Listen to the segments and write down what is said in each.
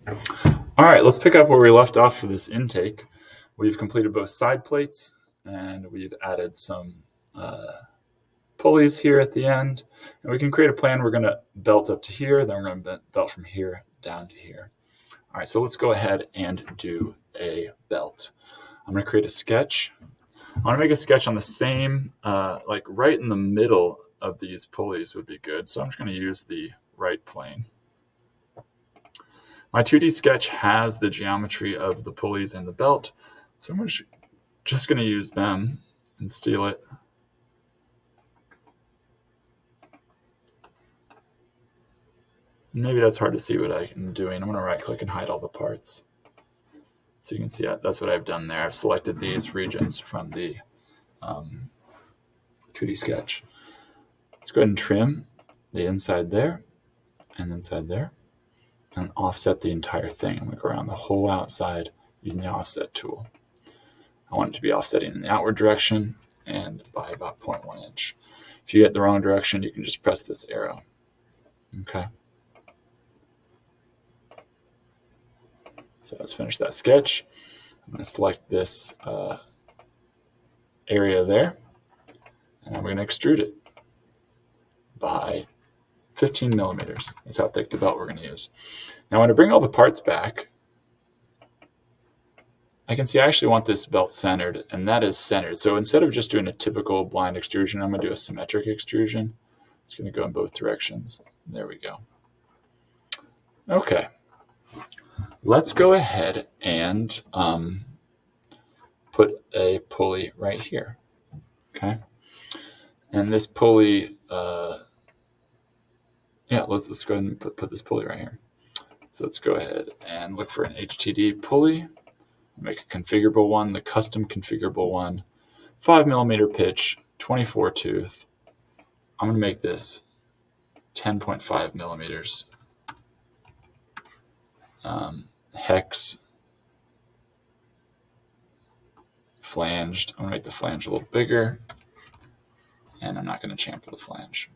All right, let's pick up where we left off for this intake. We've completed both side plates, and we've added some pulleys here at the end. And we can create a plan. We're going to belt up to here, then we're going to belt from here down to here. All right, so let's go ahead and do a belt. I'm going to create a sketch. I want to make a sketch on the same, like right in the middle of these pulleys would be good. So I'm just going to use the right plane. My 2D sketch has the geometry of the pulleys and the belt, so I'm just going to use them and steal it. Maybe that's hard to see what I'm doing. I'm going to right-click and hide all the parts. So you can see that's what I've done there. I've selected these regions from the 2D sketch. Let's go ahead and trim the inside there and inside there and offset the entire thing. I'm going to go around the whole outside using the offset tool. I want it to be offsetting in the outward direction and by about 0.1 inch. If you get the wrong direction, you can just press this arrow. Okay. So let's finish that sketch. I'm going to select this area there, and I'm going to extrude it by 15 millimeters. That's how thick the belt we're going to use. Now, when I bring all the parts back, I can see I actually want this belt centered, and that is centered. So instead of just doing a typical blind extrusion, I'm going to do a symmetric extrusion. It's going to go in both directions. There we go. Okay. Let's go ahead and put a pulley right here. Okay. And this pulley, let's go ahead and put this pulley right here. So let's go ahead and look for an HTD pulley. Make a configurable one, the custom configurable one, 5 millimeter pitch, 24 tooth. I'm going to make this 10.5 millimeters. Hex flanged. I'm going to make the flange a little bigger, and I'm not going to chamfer the flange.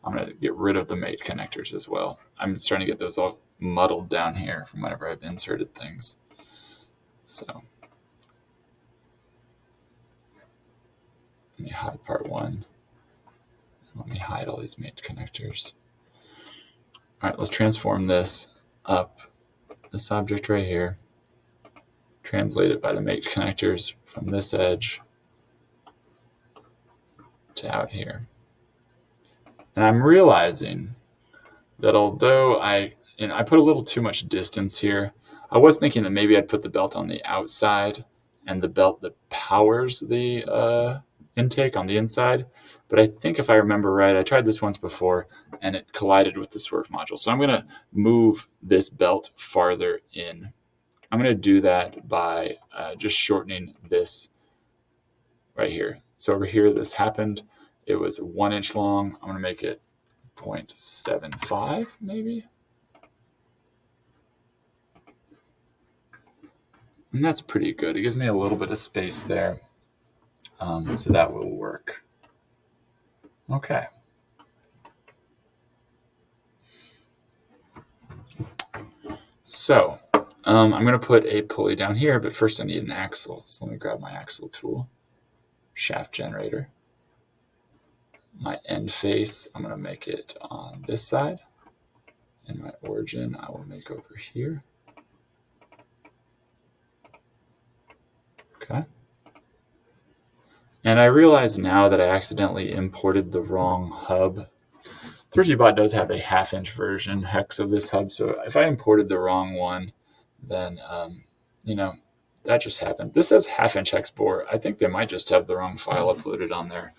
I'm going to get rid of the mate connectors as well. I'm starting to get those all muddled down here from whenever I've inserted things. So let me hide part one. Let me hide all these mate connectors. All right, let's transform this up, this object right here, translate it by the mate connectors from this edge to out here. And I'm realizing that although I put a little too much distance here, I was thinking that maybe I'd put the belt on the outside and the belt that powers the intake on the inside. But I think if I remember right, I tried this once before and it collided with the swerve module. So I'm going to move this belt farther in. I'm going to do that by just shortening this right here. So over here, this happened. It was 1 inch long. I'm going to make it 0.75 maybe. And that's pretty good. It gives me a little bit of space there. So that will work. Okay. So I'm going to put a pulley down here, but first I need an axle. So let me grab my axle tool, shaft generator. My end face, I'm going to make it on this side. And my origin, I will make over here. Okay. And I realize now that I accidentally imported the wrong hub. ThriftyBot does have a 1/2 inch version hex of this hub, so if I imported the wrong one, then that just happened. This says 1/2 inch hex bore. I think they might just have the wrong file uploaded on their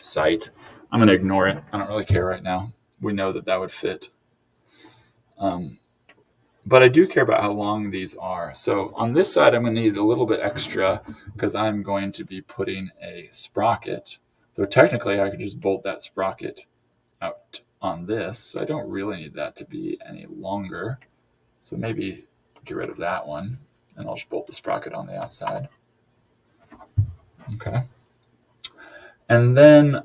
site. I'm going to ignore it. I don't really care right now. We know that would fit. But I do care about how long these are. So on this side, I'm going to need a little bit extra because I'm going to be putting a sprocket. Though technically, I could just bolt that sprocket out on this. So I don't really need that to be any longer. So maybe get rid of that one, and I'll just bolt the sprocket on the outside. Okay. And then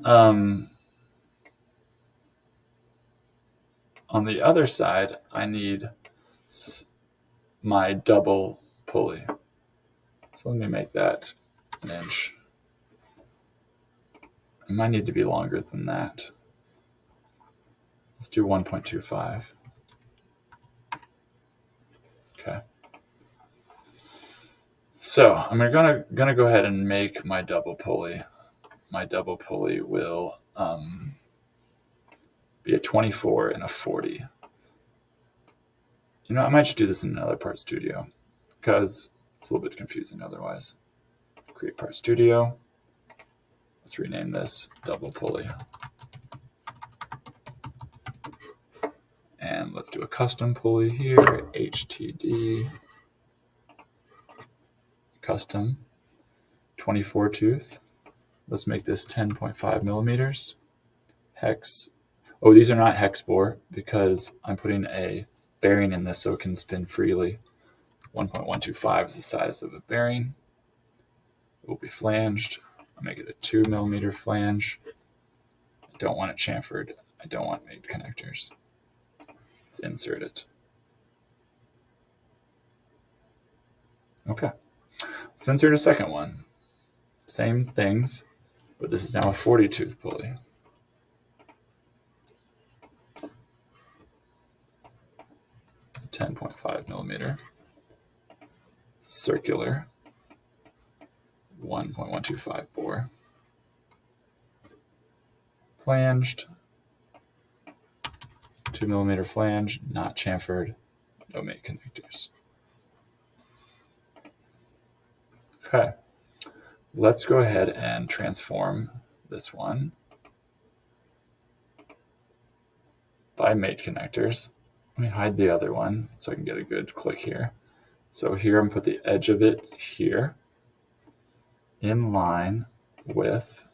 On the other side, I need my double pulley. So let me make that an inch. It might need to be longer than that. Let's do 1.25. Okay. So I'm gonna go ahead and make my double pulley. My double pulley will be a 24 and a 40. You know, I might just do this in another part studio because it's a little bit confusing otherwise. Create part studio. Let's rename this double pulley. And let's do a custom pulley here, HTD, custom, 24 tooth. Let's make this 10.5 millimeters. Hex. Oh, these are not hex bore because I'm putting a bearing in this so it can spin freely. 1.125 is the size of a bearing. It will be flanged. I'll make it a 2 millimeter flange. I don't want it chamfered. I don't want made connectors. Let's insert it. Okay. Let's insert a second one. Same things, but this is now a 40 tooth pulley. .5 millimeter. Circular. 1.125 bore. Flanged. 2 millimeter flange, not chamfered, no mate connectors. Okay, let's go ahead and transform this one by mate connectors. Let me hide the other one so I can get a good click here. So here I'm going to put the edge of it here in line with,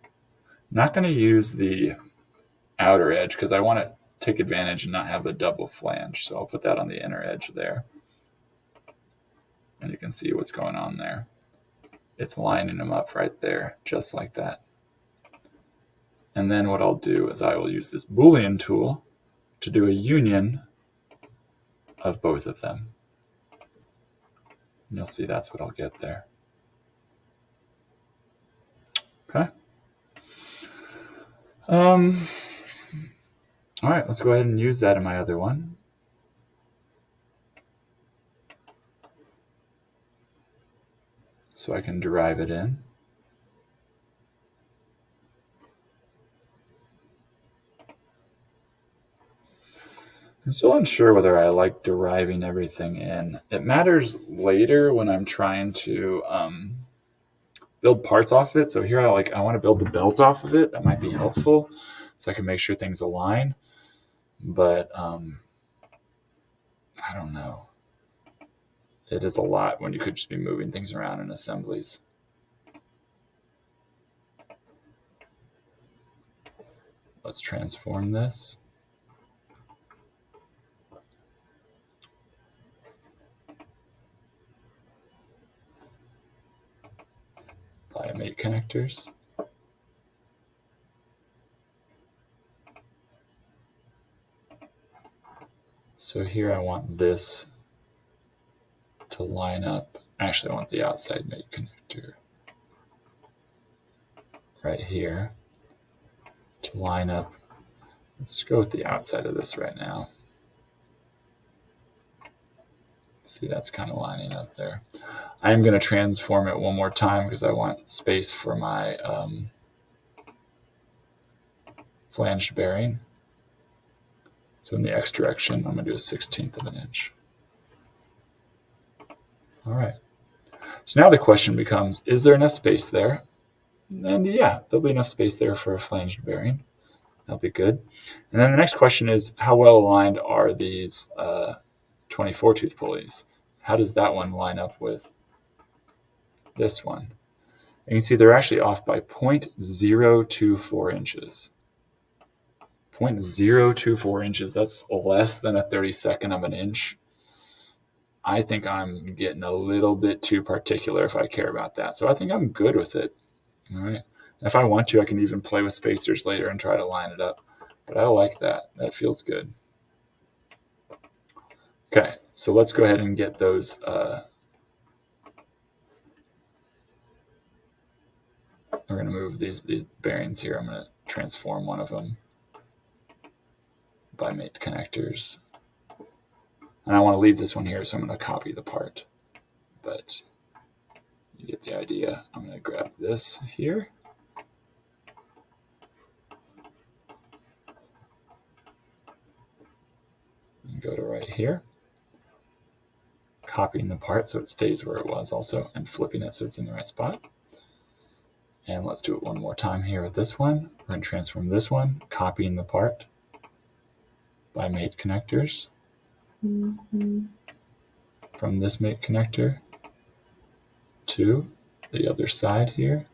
I'm not going to use the outer edge because I want to take advantage and not have a double flange. So I'll put that on the inner edge there. And you can see what's going on there. It's lining them up right there, just like that. And then what I'll do is I will use this Boolean tool to do a union of both of them. And you'll see that's what I'll get there. Okay. All right, let's go ahead and use that in my other one. So I can derive it in. I'm still unsure whether I like deriving everything in. It matters later when I'm trying to build parts off of it. So here I want to build the belt off of it. That might be helpful so I can make sure things align. But I don't know. It is a lot when you could just be moving things around in assemblies. Let's transform this. By mate connectors. So here I want this to line up. Actually, I want the outside mate connector right here to line up. Let's go with the outside of this right now. See, that's kind of lining up there. I am going to transform it one more time because I want space for my flanged bearing. So in the X direction, I'm going to do a 1/16 of an inch. All right. So now the question becomes, is there enough space there? And yeah, there'll be enough space there for a flanged bearing. That'll be good. And then the next question is, how well aligned are these 24 tooth pulleys? How does that one line up with this one? And you can see they're actually off by 0.024 inches. 0.024 inches, that's less than a 32nd of an inch. I think I'm getting a little bit too particular if I care about that. So I think I'm good with it. All right. If I want to, I can even play with spacers later and try to line it up. but I like that. That feels good. Okay, so let's go ahead and get those. We're going to move these bearings here. I'm going to transform one of them by mate connectors. And I want to leave this one here, so I'm going to copy the part. But you get the idea. I'm going to grab this here. And go to right here. Copying the part so it stays where it was also, and flipping it so it's in the right spot. And let's do it one more time here with this one. We're going to transform this one, copying the part by mate connectors from this mate connector to the other side here.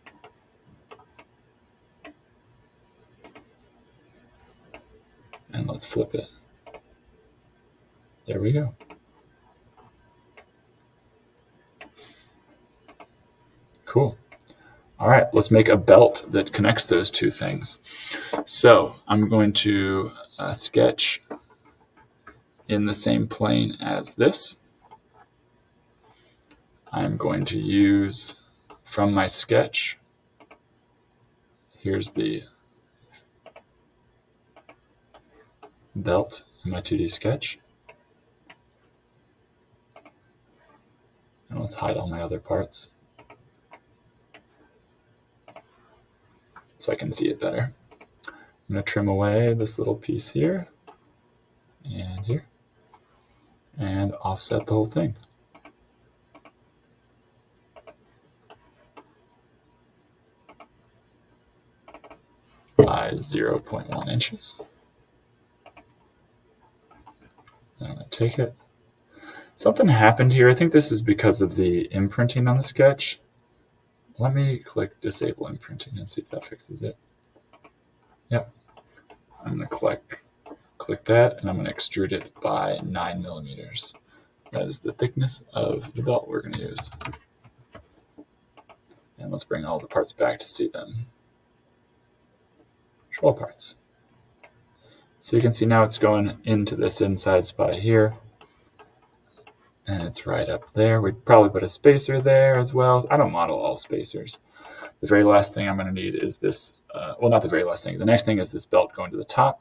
And let's flip it. There we go. Cool. All right, let's make a belt that connects those two things. So I'm going to sketch in the same plane as this. I'm going to use from my sketch, here's the belt in my 2D sketch. And let's hide all my other parts so I can see it better. I'm going to trim away this little piece here and here and offset the whole thing by 0.1 inches. Then I'm going to take it. Something happened here. I think this is because of the imprinting on the sketch. Let me click disable imprinting and see if that fixes it. Yep. I'm going to click that, and I'm going to extrude it by 9 millimeters. That is the thickness of the belt we're going to use. And let's bring all the parts back to see them. Control parts. So you can see now it's going into this inside spot here. And it's right up there. We'd probably put a spacer there as well. I don't model all spacers. The very last thing I'm going to need is this, well, not the very last thing. The next thing is this belt going to the top.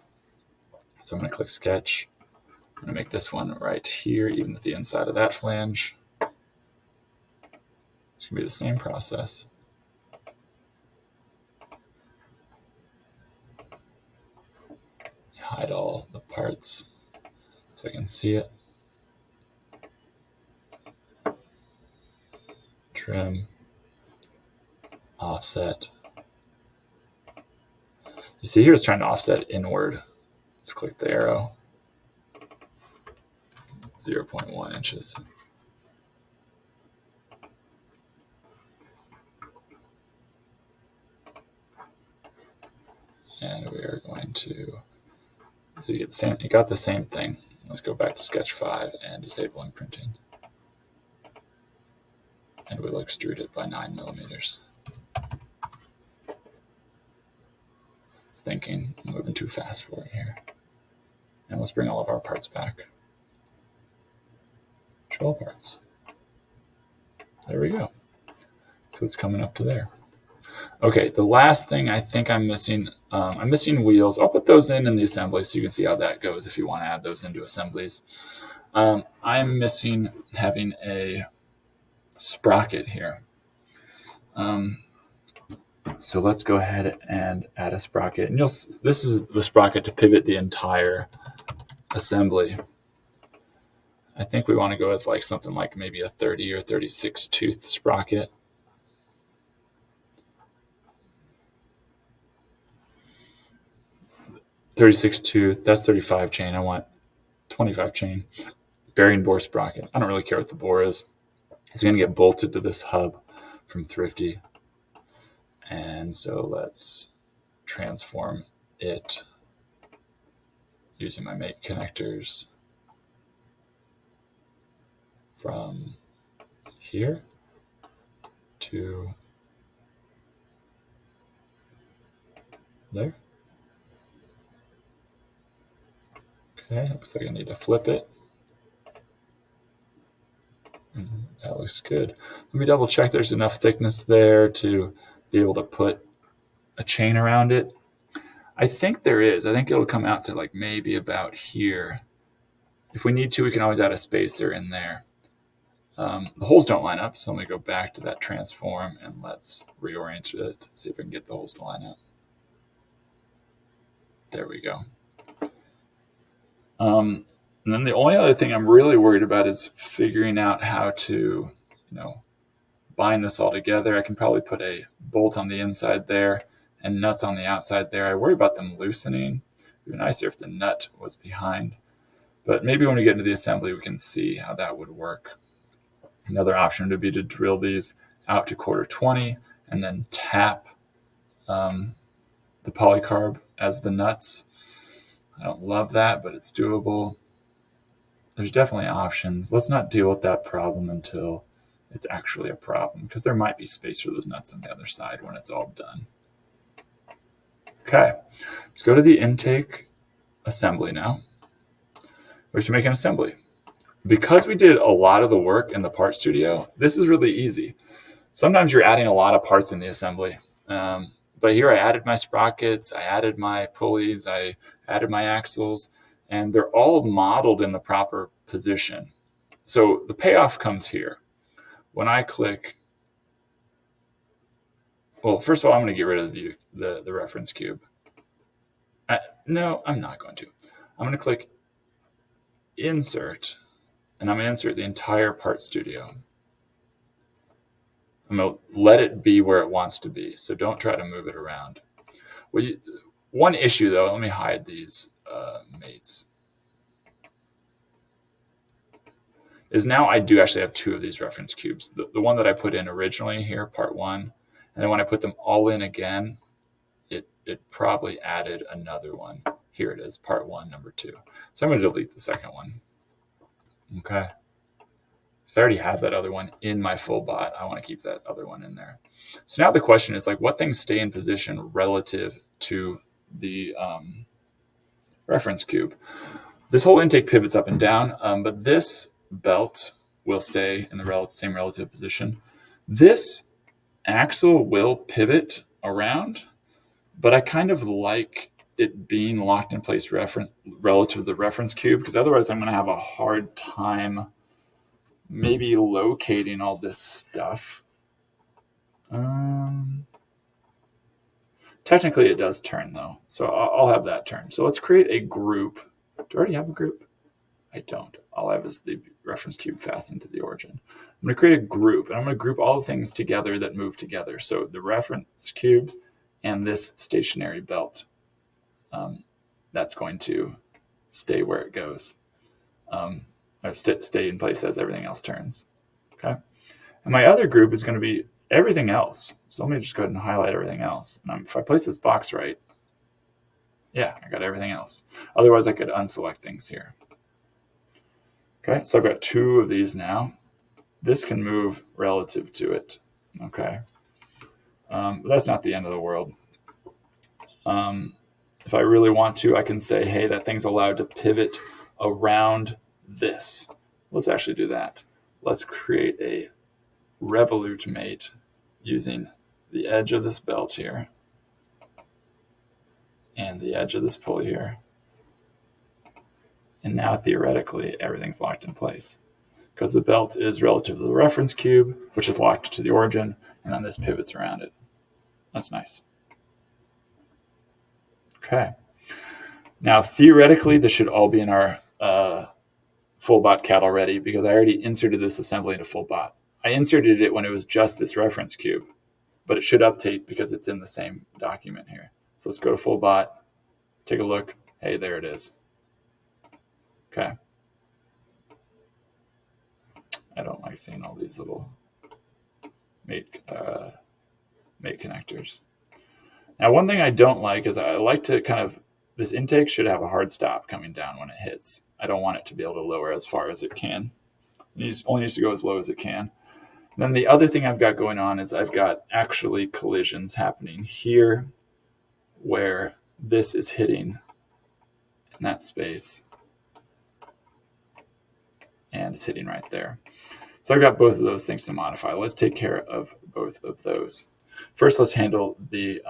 So I'm going to click Sketch. I'm going to make this one right here, even with the inside of that flange. It's going to be the same process. Hide all the parts so I can see it. Trim, offset. You see here it's trying to offset inward. Let's click the arrow. 0.1 inches. And we are going to get the same, it got the same thing. Let's go back to Sketch 5 and disable imprinting. And we'll extrude it by 9 millimeters. It's thinking, I'm moving too fast for it here. And let's bring all of our parts back. Control parts. There we go. So it's coming up to there. Okay, the last thing I think I'm missing wheels. I'll put those in the assembly so you can see how that goes if you want to add those into assemblies. I'm missing having a sprocket here. So let's go ahead and add a sprocket. And this is the sprocket to pivot the entire assembly. I think we want to go with like something like maybe a 30 or 36 tooth sprocket. .36 tooth, that's 35 chain. I want 25 chain. Bearing bore sprocket. I don't really care what the bore is. It's going to get bolted to this hub from Thrifty. And so let's transform it using my mate connectors from here to there. Okay, looks like I need to flip it. That looks good. Let me double check there's enough thickness there to be able to put a chain around it. I think there is. I think it'll come out to like maybe about here. If we need to, we can always add a spacer in there. The holes don't line up, so let me go back to that transform and let's reorient it, see if we can get the holes to line up. There we go. And then the only other thing I'm really worried about is figuring out how to, bind this all together. I can probably put a bolt on the inside there and nuts on the outside there. I worry about them loosening. It would be nicer if the nut was behind. But maybe when we get into the assembly, we can see how that would work. Another option would be to drill these out to 1/4-20 and then tap the polycarb as the nuts. I don't love that, but it's doable. There's definitely options. Let's not deal with that problem until it's actually a problem, because there might be space for those nuts on the other side when it's all done. Okay, let's go to the intake assembly now. We should make an assembly. Because we did a lot of the work in the part studio, this is really easy. Sometimes you're adding a lot of parts in the assembly. But here I added my sprockets, I added my pulleys, I added my axles, and they're all modeled in the proper position. So the payoff comes here. When I click, well, first of all, I'm going to get rid of the reference cube. No, I'm not going to. I'm going to click Insert, and I'm going to insert the entire part studio. I'm going to let it be where it wants to be, so don't try to move it around. One issue, though, let me hide these mates, is now I do actually have 2 of these reference cubes. The one that I put in originally here, part 1, and then when I put them all in again, it probably added another one. Here it is, part 1, number 2. So I'm going to delete the second one. Okay. So I already have that other one in my full bot. I want to keep that other one in there. So now the question is, like, what things stay in position relative to the reference cube? This whole intake pivots up and down, but this belt will stay in the same relative position. This axle will pivot around, but I kind of like it being locked in place relative to the reference cube, because otherwise I'm going to have a hard time maybe locating all this stuff. Technically it does turn though, so I'll have that turn. So let's create a group. Do I already have a group? I don't. All I have is the reference cube fastened to the origin. I'm going to create a group, and I'm going to group all the things together that move together. So the reference cubes and this stationary belt. That's going to stay where it goes, or stay in place as everything else turns. Okay. And my other group is going to be everything else. So let me just go ahead and highlight everything else. And if I place this box right, yeah, I got everything else. Otherwise, I could unselect things here. Okay, so I've got 2 of these now. This can move relative to it. Okay, but that's not the end of the world. If I really want to, I can say, hey, that thing's allowed to pivot around this. Let's actually do that. Let's create a revolute mate using the edge of this belt here and the edge of this pulley here. And now theoretically, everything's locked in place because the belt is relative to the reference cube, which is locked to the origin, and then this pivots around it. That's nice. Okay. Now, theoretically, this should all be in our full bot CAD already, because I already inserted this assembly into full bot. I inserted it when it was just this reference cube, but it should update because it's in the same document here. So let's go to full bot. Let's take a look. Hey, there it is. Okay. I don't like seeing all these little mate connectors. Now, one thing I don't like is I like to this intake should have a hard stop coming down when it hits. I don't want it to be able to lower as far as it can. It only needs to go as low as it can. And then the other thing I've got going on is I've got actually collisions happening here where this is hitting in that space. and it's hitting right there. So I've got both of those things to modify. Let's take care of both of those. First, let's handle the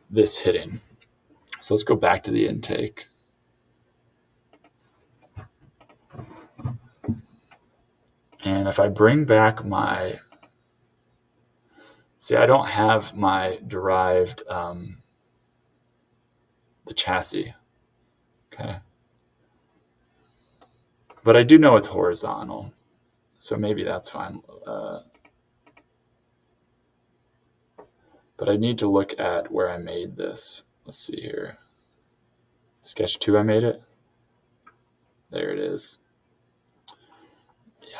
this hitting. So let's go back to the intake. And if I bring back my, see, I don't have my derived, the chassis, okay? But I do know it's horizontal, so maybe that's fine. But I need to look at where I made this. Let's see here. Sketch 2, I made it. There it is.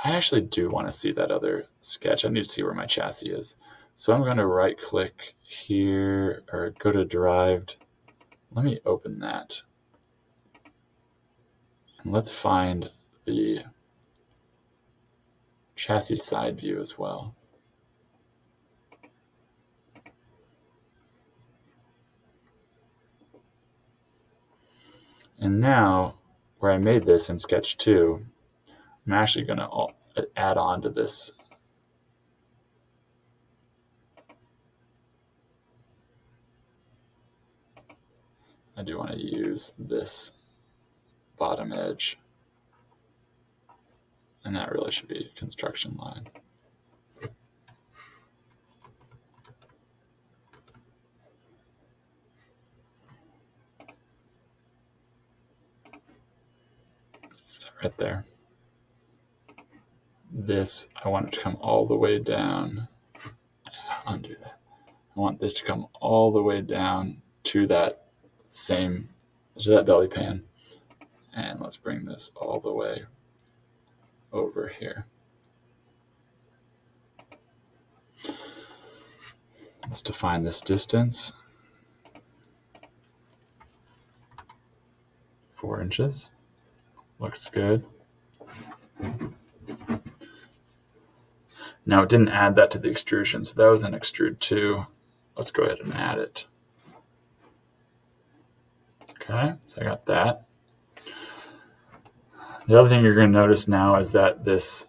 I actually do want to see that other sketch. I need to see where my chassis is. So I'm going to right click here or go to derived. Let me open that. And let's find the chassis side view as well. And now where I made this in sketch 2, I'm actually going to add on to this. I do want to use this bottom edge. And that really should be a construction line. Is that right there? This, I want it to come all the way down. Undo that. I want this to come all the way down to that belly pan. And let's bring this all the way over here. Let's define this distance. 4 inches. Looks good. Now it didn't add that to the extrusion, so that was an extrude 2. Let's go ahead and add it. Okay, so I got that. The other thing you're going to notice now is that this,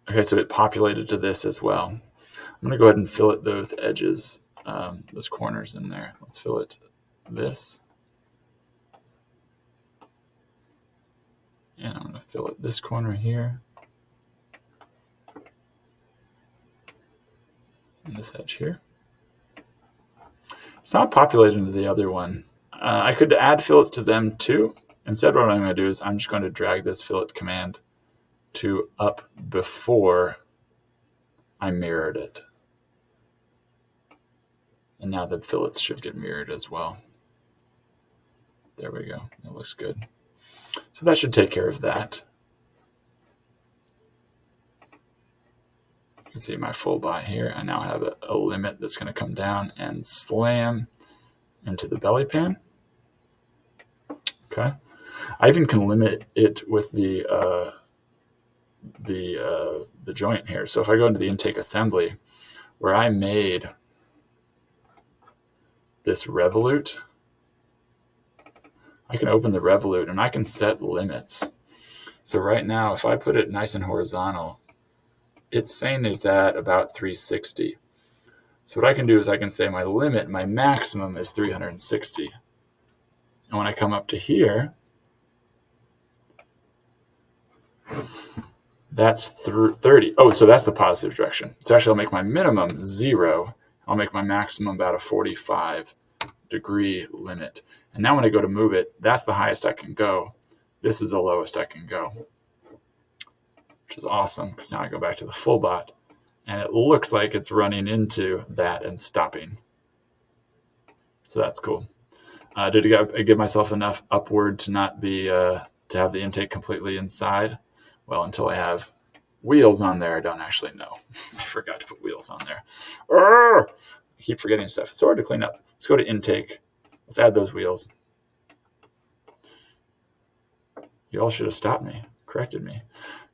okay, so it populated to this as well. I'm going to go ahead and fillet those edges, those corners in there. Let's fillet this. And I'm going to fillet this corner here. And this edge here. It's not populated into the other one. I could add fillets to them too. Instead, what I'm going to do is I'm just going to drag this fillet command to up before I mirrored it. And now the fillets should get mirrored as well. There we go. It looks good. So that should take care of that. You can see my full bot here. I now have a limit that's going to come down and slam into the belly pan. Okay. I even can limit it with the joint here. So if I go into the intake assembly, where I made this revolute, I can open the revolute and I can set limits. So right now, if I put it nice and horizontal, it's saying it's at about 360. So what I can do is I can say my limit, my maximum is 360. And when I come up to here, that's 30. Oh, so that's the positive direction. So actually I'll make my minimum 0. I'll make my maximum about a 45-degree limit. And now when I go to move it, that's the highest I can go. This is the lowest I can go, which is awesome because now I go back to the full bot and it looks like it's running into that and stopping. So that's cool. Did I give myself enough upward to not be, to have the intake completely inside? Well, until I have wheels on there, I don't actually know. I forgot to put wheels on there. I keep forgetting stuff. It's so hard to clean up. Let's go to intake. Let's add those wheels. You all should have stopped me, corrected me.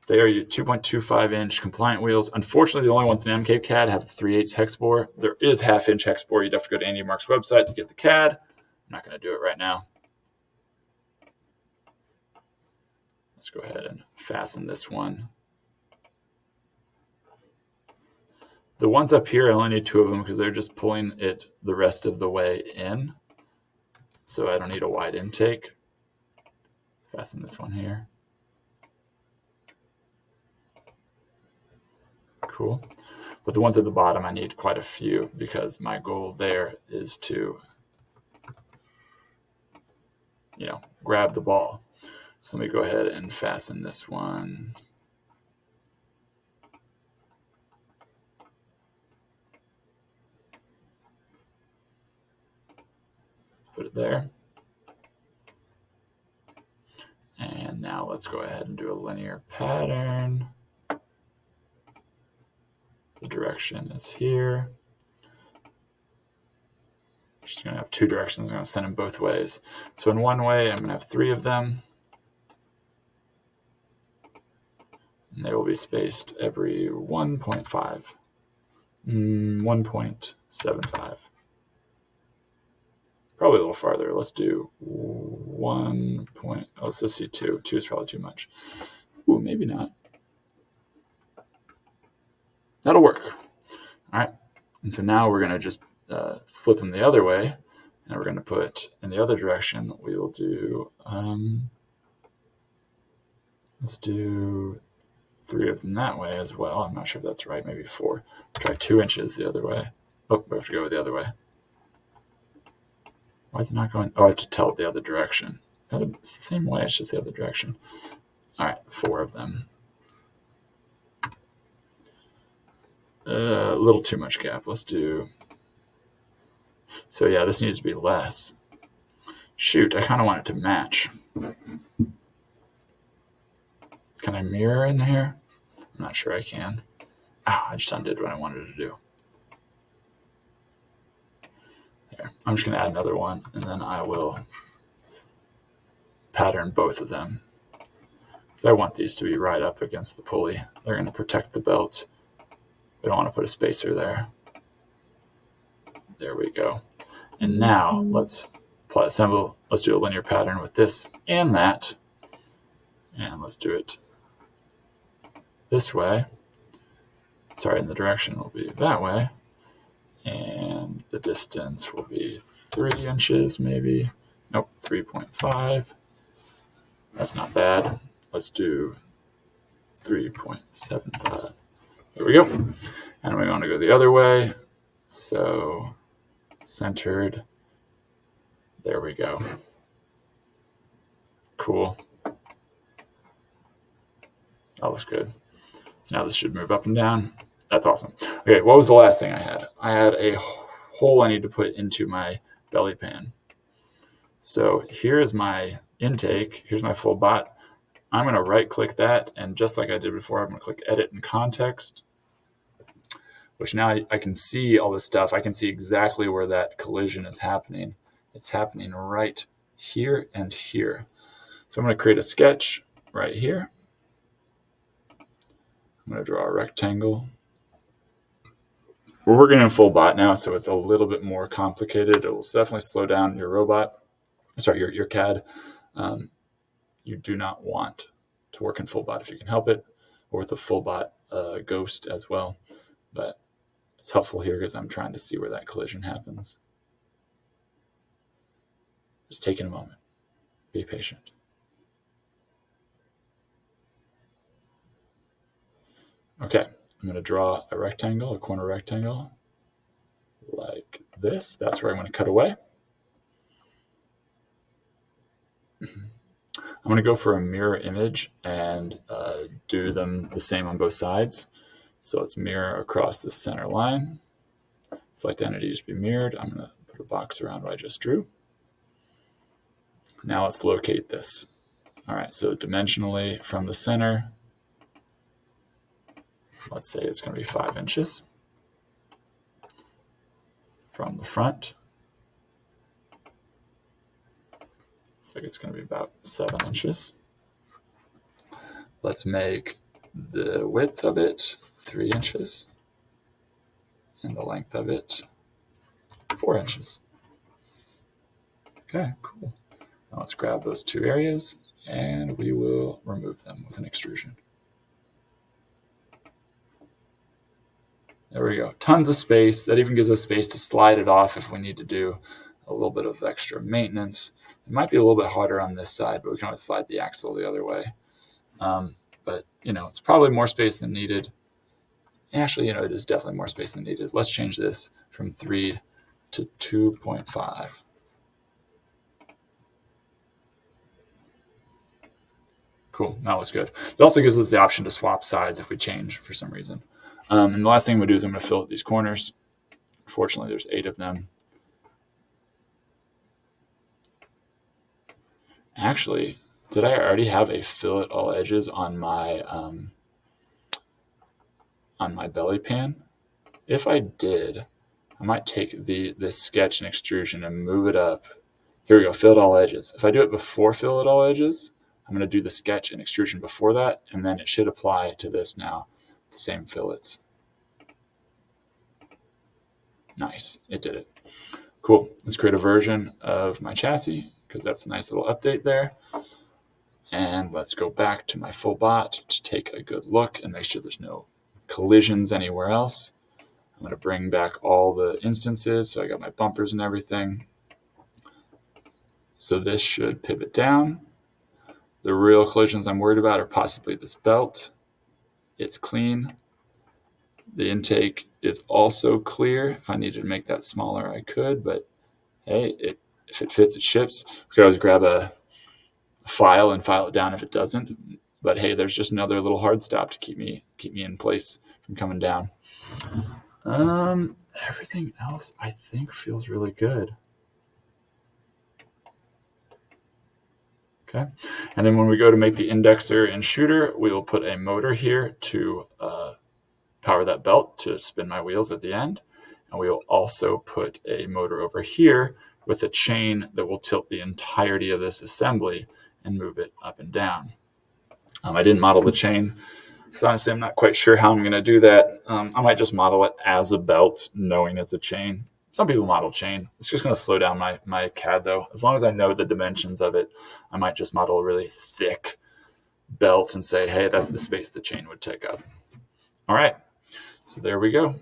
They are your 2.25-inch compliant wheels. Unfortunately, the only ones in MKCAD have the 3/8 hex bore. There is half-inch hex bore. You'd have to go to Andy Mark's website to get the CAD. I'm not going to do it right now. Let's go ahead and fasten this one. The ones up here, I only need 2 of them because they're just pulling it the rest of the way in. So I don't need a wide intake. Let's fasten this one here. Cool. But the ones at the bottom, I need quite a few because my goal there is to, grab the ball. So let me go ahead and fasten this one. Put it there. And now let's go ahead and do a linear pattern. The direction is here. Just going to have 2 directions. I'm going to send them both ways. So in one way, I'm going to have 3 of them. And they will be spaced every 1.5. 1.75. Probably a little farther. Let's do 1 point. Oh, let's just see 2. 2 is probably too much. Ooh, maybe not. That'll work. All right. And so now we're going to just flip them the other way. And we're going to put in the other direction. We will do, let's do 3 of them that way as well. I'm not sure if that's right. Maybe 4. Let's try 2 inches the other way. Oh, we have to go the other way. Why is it not going? Oh, I have to tell it the other direction. It's the same way. It's just the other direction. All right, 4 of them. A little too much gap. Let's do. So yeah, this needs to be less. Shoot, I kind of want it to match. Can I mirror in here? I'm not sure I can. Oh, I just undid what I wanted to do. There. I'm just going to add another one, and then I will pattern both of them. Because I want these to be right up against the pulley. They're going to protect the belt. We don't want to put a spacer there. There we go. And now let's apply assemble. Let's do a linear pattern with this and that. And let's do it this way. Sorry, and the direction will be that way. And the distance will be 3 inches maybe. Nope, 3.5. That's not bad. Let's do 3.75. There we go. And we want to go the other way. So centered. There we go. Cool. That looks good. So now this should move up and down. That's awesome. Okay, what was the last thing I had? I had a hole I need to put into my belly pan. So here is my intake. Here's my full bot. I'm going to right click that, and just like I did before, I'm going to click edit in context, which now I can see all this stuff. I can see exactly where that collision is happening. It's happening right here and here. So I'm going to create a sketch right here. I'm going to draw a rectangle. We're working in full bot now, so it's a little bit more complicated. It will definitely slow down your robot. Sorry, your CAD. You do not want to work in full bot if you can help it, or with a full bot ghost as well. But it's helpful here because I'm trying to see where that collision happens. Just taking a moment. Be patient. Okay, I'm going to draw a rectangle, a corner rectangle, like this. That's where I'm going to cut away. I'm going to go for a mirror image and do them the same on both sides. So let's mirror across the center line. Select entity to be mirrored. I'm going to put a box around what I just drew. Now let's locate this. All right, so dimensionally from the center, let's say it's going to be 5 inches. From the front, looks like it's going to be about 7 inches. Let's make the width of it 3 inches and the length of it 4 inches. Okay, cool. Now let's grab those 2 areas and we will remove them with an extrusion. There we go. Tons of space. That even gives us space to slide it off if we need to do a little bit of extra maintenance. It might be a little bit harder on this side, but we can always slide the axle the other way. But, it's probably more space than needed. Actually, it is definitely more space than needed. Let's change this from 3 to 2.5. Cool, that looks good. It also gives us the option to swap sides if we change for some reason. And the last thing we do is I'm going to fill out these corners. Fortunately, there's 8 of them. Actually, did I already have a fillet all edges on my belly pan? If I did, I might take this sketch and extrusion and move it up. Here we go, fillet all edges. If I do it before fillet all edges, I'm going to do the sketch and extrusion before that, and then it should apply to this now, the same fillets. Nice, it did it. Cool, let's create a version of my chassis, because that's a nice little update there. And let's go back to my full bot to take a good look and make sure there's no collisions anywhere else. I'm going to bring back all the instances, so I got my bumpers and everything. So this should pivot down. The real collisions I'm worried about are possibly this belt. It's clean. The intake is also clear. If I needed to make that smaller, I could, but hey, if it fits, it ships. We could always grab a file and file it down if it doesn't. But hey, there's just another little hard stop to keep me in place from coming down. Everything else I think feels really good. Okay, and then when we go to make the indexer and shooter, we will put a motor here to power that belt to spin my wheels at the end. And we will also put a motor over here with a chain that will tilt the entirety of this assembly and move it up and down. I didn't model the chain because honestly, I'm not quite sure how I'm going to do that. I might just model it as a belt, knowing it's a chain. Some people model chain. It's just going to slow down my CAD though. As long as I know the dimensions of it, I might just model a really thick belt and say, hey, that's the space the chain would take up. All right, so there we go.